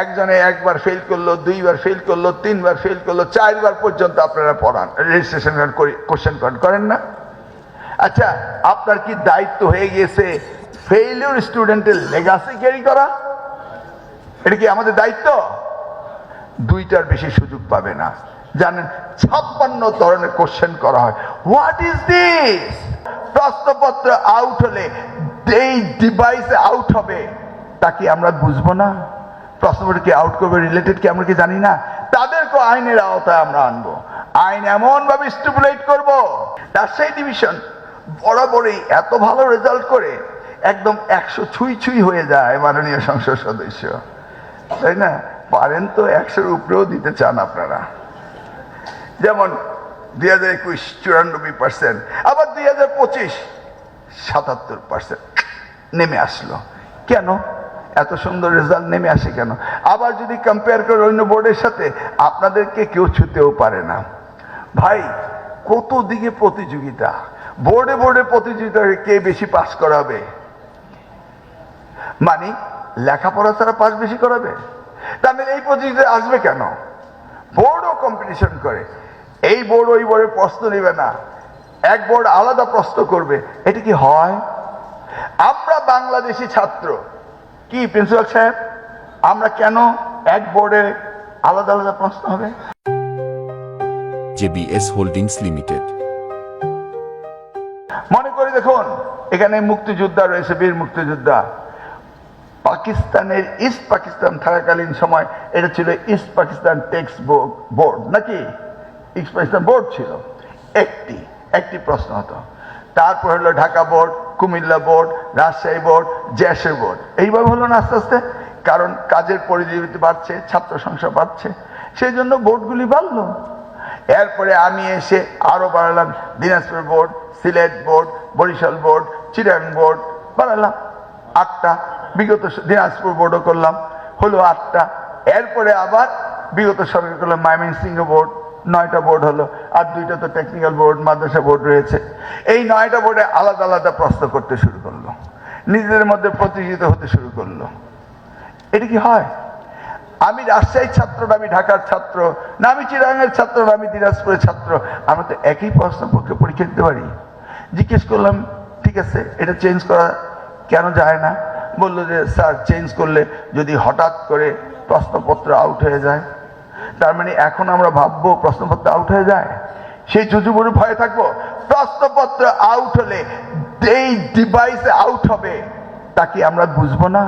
একজনে একবার ফেল করলো, দুইবার ফেল করলো, তিনবার ফেল করলো, চারবার পর্যন্ত আপনারা পড়ান, রেজিস্ট্রেশন কোশ্চেন করেন না? আচ্ছা, আপনার কি দায়িত্ব হয়ে গিয়েছে ফেইলিউর স্টুডেন্টের লেগাসি ক্যারি করা? এটা কি আমাদের দায়িত্ব? দুইটার বেশি সুযোগ পাবে না। জানেন 56 ধরনের কোশ্চেন করা হয়। What is this? প্রশ্নপত্র আউট হলে এই ডিভাইসে আউট হবে, তা কি আমরা বুঝবো না? প্রশ্নপত্র কি আউট করবে, রিলেটেড কি আমরা কি জানি না? তাদেরকে আইনের আওতায় আমরা আনবো, আইন এমন ভাবে স্টিপুলেট করবো। রাজশাহী ডিভিশন বরাবরই এত ভালো রেজাল্ট করে একদম 100 ছুঁই হয়ে যায় মাননীয় সংসদ সদস্য, তাই না? পারেন তো 100-এর উপরেও দিতে চান আপনারা। যেমন 2021 94%, আবার 2025 77% নেমে আসলো। কেন এত সুন্দর রেজাল্ট নেমে আসে কেন? আবার যদি কম্পেয়ার করে অন্য বোর্ডের সাথে, আপনাদেরকে কেউ ছুতেও পারে না। ভাই, কত দিকে প্রতিযোগিতা, বোর্ডে প্রতিযোগিতা, কে বেশি পাস করাবে? মানে লেখাপড়া ছাড়া পাস বেশি করাবে? তাহলে এই প্রতিযোগিতা আসবে কেন? বোর্ডও কম্পিটিশন করে, এই বোর্ড ওই বোর্ডের প্রশ্ন নেবে না, এক বোর্ড আলাদা প্রশ্ন করবে। এটা কি হয়? আমরা বাংলাদেশি ছাত্র, কি প্রিন্সিপাল সাহেব, আমরা কেন এক বোর্ডে আলাদা আলাদা প্রশ্ন হবে? JBS holdings limited. মনে করে দেখুন, এখানে মুক্তিযোদ্ধা রয়েছে, বীর মুক্তিযোদ্ধা। পাকিস্তানের ইস্ট পাকিস্তান থাকাকালীন সময় এটা ছিল ইস্ট পাকিস্তান টেক্সট বোর্ড, নাকি ইস্ট পাকিস্তান বোর্ড ছিল। একটি প্রশ্ন হতো। তারপর হলো Dhaka board, Comilla board, Rajshahi board, Jessore board. এইভাবে হলো না আস্তে আস্তে, কারণ কাজের পরিধি বাড়ছে, ছাত্র সংখ্যা বাড়ছে, সেই জন্য বোর্ডগুলি বাড়লো। এরপরে আমি এসে আরো বাড়ালাম, Dinajpur board, Sylhet board, Barishal board, Chittagong board বাড়ালাম 8টা। বিগত দিনাজপুর বোর্ডও করলাম, হলো 8টা। এরপরে আবার বিগত সরকার করলাম ময়মনসিংহ বোর্ড, 9টা বোর্ড হলো, আর 2টা তো টেকনিক্যাল বোর্ড, মাদ্রাসা বোর্ড রয়েছে। এই 9টা বোর্ডে আলাদা আলাদা প্রশ্ন করতে শুরু করলো, নিজেদের মধ্যে প্রতিযোগিতা হতে শুরু করলো। এটা কি হয়? আমি রাজশাহীর ছাত্র না আমি ঢাকার ছাত্র, না আমি চিরাঙের ছাত্র না আমি দিনাজপুরের ছাত্র, আমরা তো একই প্রশ্নপত্র পরীক্ষা দিতে পারি। জিজ্ঞেস করলাম, ঠিক আছে, এটা চেঞ্জ করা কেন যায় না? বললো যে স্যার, চেঞ্জ করলে যদি হঠাৎ করে প্রশ্নপত্র আউট হয়ে যায়, তার মানে এখন আমরা ভাববো প্রশ্নপত্র আউট হয়ে যায়, সেই জুজুবুরু ভয়ে থাকবো। প্রশ্নপত্র আউট হলে এই ডিভাইসে আউট হবে, তা কি আমরা বুঝবো না?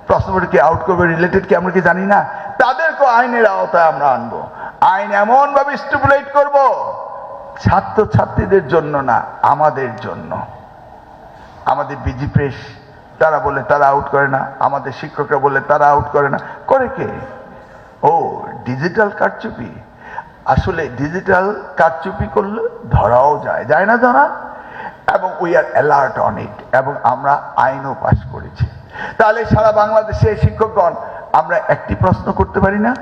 প্রশ্নপত্র কি আউট করবে, রিলেটেড কি আমরা কি জানি না? তাদেরকে আইনের আওতায় আমরা আনবো, আইন এমন ভাবে স্টিপুলেট করব, ছাত্র ছাত্রীদের জন্য না, আমাদের জন্য। আমাদের বিজি প্রেস তারা বলে তারা আউট করে না, আমাদের শিক্ষকরা বলে তারা আউট করে না, করে কে? ও, ডিজিটাল কারচুপি। আসলে ডিজিটাল কারচুপি করলে ধরাও যায় না ধরা, এবং we are alert on it, এবং আমরা আইনও পাস করেছি। তাহলে সারা বাংলাদেশে শিক্ষকগণ আমরা একটি প্রশ্ন করতে পারি না?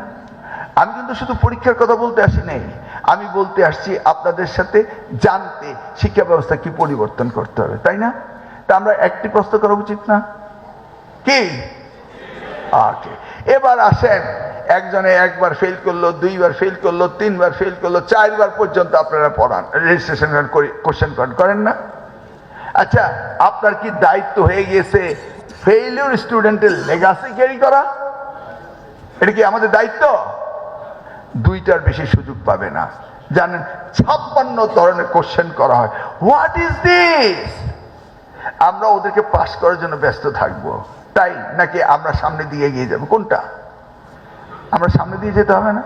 আমি কিন্তু শুধু পরীক্ষার কথা বলতে আসি নাই, আমি বলতে আসছি আপনাদের সাথে জানতে শিক্ষা ব্যবস্থা কি পরিবর্তন করতে হবে, তাই না? তা আমরা একটি প্রশ্ন করা উচিত না কি? ওকে, এবার আসেন, একজনে একবার ফেল করলো, দুইবার ফেল করলো, তিনবার ফেল করলো, চারবার পর্যন্ত আপনারা পড়ান, রেজিস্ট্রেশন কোশ্চেন করেন না? আচ্ছা, আপনার কি দায়িত্ব হয়ে গিয়েছে ফেইলিউর স্টুডেন্টের লেগাসি ক্যারি করা? এটা কি আমাদের দায়িত্ব? দুইটার বেশি সুযোগ পাবে না। জানেন 56 ধরনের কোশ্চেন করা হয়। What is this? আমরা ওদেরকে পাস করার জন্য ব্যস্ত থাকবো, তাই নাকি আমরা সামনে দিয়ে এগিয়ে যাবো? কোনটা? আমরা সামনে দিয়ে যেতে হবে না?